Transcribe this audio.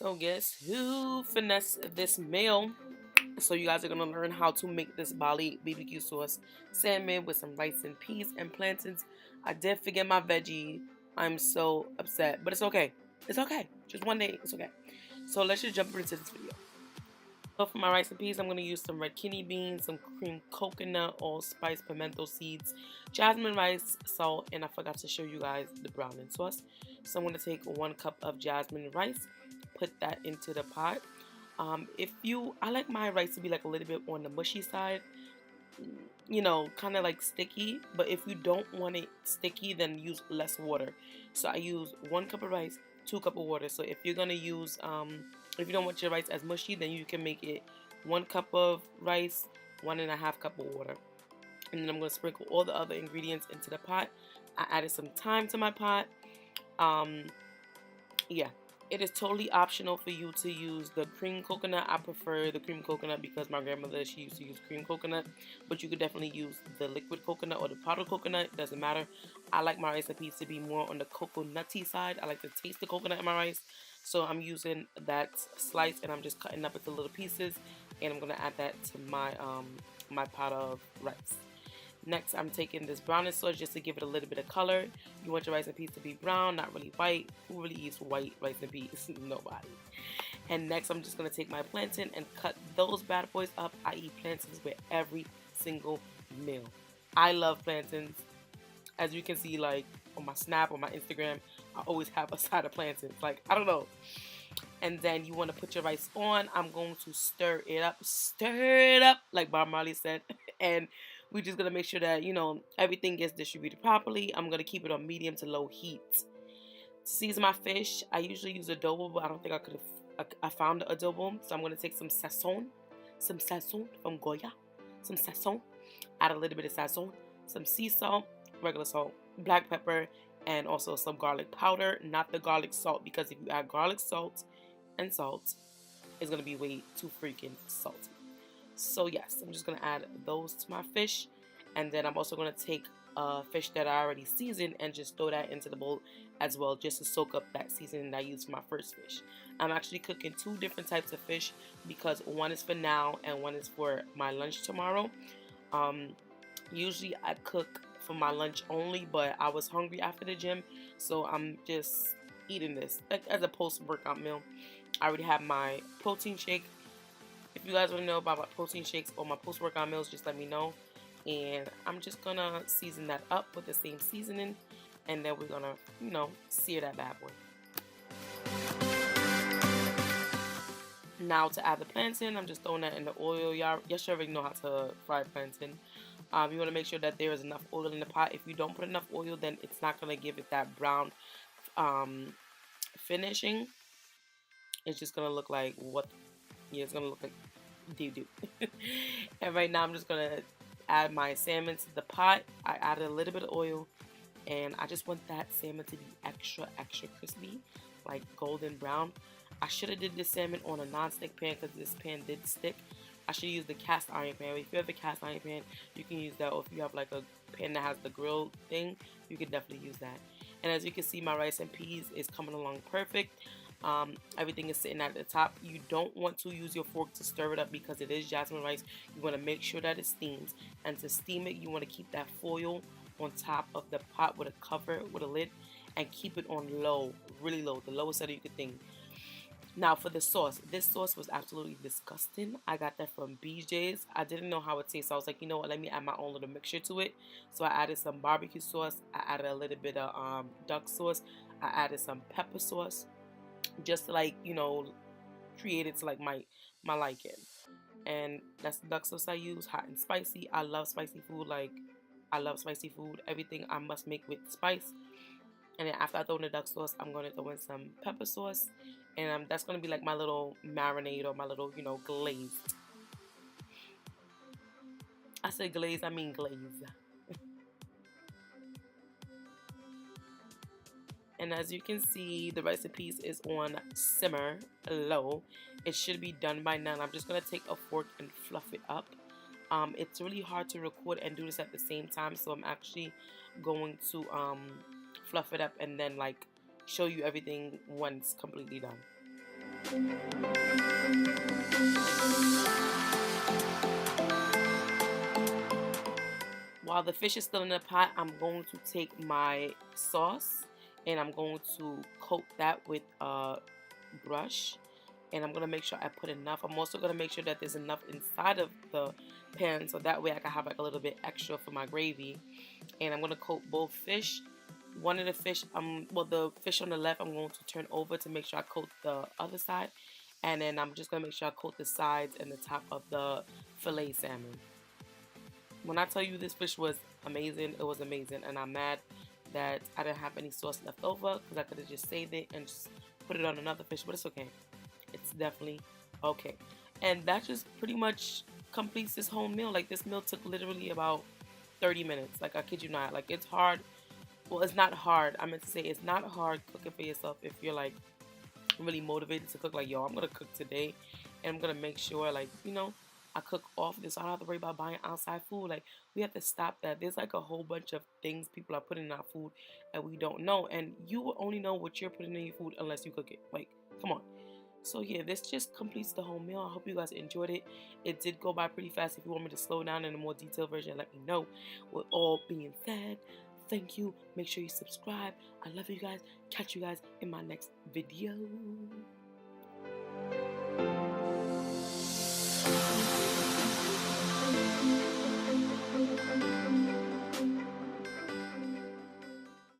So guess who finessed this meal? So you guys are gonna learn how to make this Bali BBQ sauce salmon with some rice and peas and plantains. I did forget my veggie. I'm so upset, but it's okay. It's okay. Just one day, it's okay. So let's just jump into this video. So for my rice and peas, I'm going to use some red kidney beans, some cream coconut, allspice, pimento seeds, jasmine rice, salt, and I forgot to show you guys the browning sauce. So I'm going to take 1 cup of jasmine rice, put that into the pot. I like my rice to be like a little bit on the mushy side, kind of like sticky. But if you don't want it sticky, then use less water. So I use 1 cup of rice, 2 cup of water. So if you're gonna use, if you don't want your rice as mushy, then you can make it 1 cup of rice, 1.5 cup of water. And then I'm gonna sprinkle all the other ingredients into the pot. I added some thyme to my pot. Yeah, it is totally optional for you to use the cream coconut. I prefer the cream coconut because my grandmother, she used to use cream coconut, but you could definitely use the liquid coconut or the powdered coconut. It doesn't matter. I like my rice and peas to be more on the coconutty side. I like to taste the coconut in my rice, so I'm using that slice and I'm just cutting up into little pieces, and I'm gonna add that to my my pot of rice. Next, I'm taking this browning sauce just to give it a little bit of color. You want your rice and peas to be brown, not really white. Who really eats white rice and peas? Nobody. And next, I'm just going to take my plantain and cut those bad boys up. I eat plantains with every single meal. I love plantains. As you can see, like on my Snap, on my Instagram, I always have a side of plantains. Like, I don't know. And then you want to put your rice on. I'm going to stir it up, like Bob Marley said. And we're just going to make sure that, everything gets distributed properly. I'm going to keep it on medium to low heat. To season my fish, I usually use adobo, but I don't think I found the adobo. So I'm going to take some sazon from Goya, some sazon, add a little bit of sazon, some sea salt, regular salt, black pepper, and also some garlic powder, not the garlic salt, because if you add garlic salt and salt, it's going to be way too freaking salty. So yes, I'm just going to add those to my fish, and then I'm also going to take a fish that I already seasoned and just throw that into the bowl as well, just to soak up that seasoning that I used for my first fish. I'm actually cooking 2 different types of fish because one is for now and one is for my lunch tomorrow. Usually I cook for my lunch only, but I was hungry after the gym, so I'm just eating this like as a post-workout meal. I already have my protein shake. If you guys want to know about my protein shakes or my post-workout meals, just let me know. And I'm just gonna season that up with the same seasoning, and then we're gonna, sear that bad boy. Now to add the plantain, I'm just throwing that in the oil. Y'all already know how to fry plantain. You want to make sure that there is enough oil in the pot. If you don't put enough oil, then it's not going to give it that brown finishing. It's just going to look like it's going to look like doo-doo. And right now I'm just going to add my salmon to the pot. I added a little bit of oil, and I just want that salmon to be extra crispy, like golden brown. I should have did this salmon on a non-stick pan because this pan did stick. I should use the cast iron pan. If you have a cast iron pan, you can use that. Or if you have like a pan that has the grill thing, you can definitely use that. And as you can see, my rice and peas is coming along perfect. Everything is sitting at the top. You don't want to use your fork to stir it up because it is jasmine rice. You want to make sure that it steams. And to steam it, you want to keep that foil on top of the pot with a cover, with a lid, and keep it on low, really low, the lowest setting you could think. Now for the sauce, this sauce was absolutely disgusting. I got that from BJ's. I didn't know how it tastes. So I was like, you know what, let me add my own little mixture to it. So I added some barbecue sauce. I added a little bit of duck sauce. I added some pepper sauce, just to create it to like my liking. And that's the duck sauce I use, hot and spicy. I love spicy food. Everything I must make with spice. And then after I throw in the duck sauce, I'm going to throw in some pepper sauce. And that's going to be like my little marinade or my little, glazed. I said glazed, I mean glazed. And as you can see, the rice and peas is on simmer low. It should be done by now. I'm just going to take a fork and fluff it up. It's really hard to record and do this at the same time, so I'm actually going to fluff it up and then show you everything when it's completely done. While the fish is still in the pot, I'm going to take my sauce and I'm going to coat that with a brush, and I'm going to make sure I put enough. I'm also going to make sure that there's enough inside of the pan so that way I can have like a little bit extra for my gravy. And I'm going to coat both fish. One of the fish, well, the fish on the left, I'm going to turn over to make sure I coat the other side. And then I'm just going to make sure I coat the sides and the top of the filet salmon. When I tell you this fish was amazing, it was amazing. And I'm mad that I didn't have any sauce left over because I could have just saved it and just put it on another fish, but it's okay. It's definitely okay. And that just pretty much completes this whole meal. Like, this meal took literally about 30 minutes. Like, I kid you not. Like, it's hard. Well, it's not hard. I meant to say it's not hard cooking for yourself if you're like really motivated to cook. Like, yo, I'm gonna cook today and I'm gonna make sure, like, you know, I cook off this. I don't have to worry about buying outside food. Like, we have to stop that. There's like a whole bunch of things people are putting in our food and we don't know. And you will only know what you're putting in your food unless you cook it. Like, come on. So yeah, this just completes the whole meal. I hope you guys enjoyed it. It did go by pretty fast. If you want me to slow down in a more detailed version, let me know. With all being said, thank you. Make sure you subscribe. I love you guys. Catch you guys in my next video.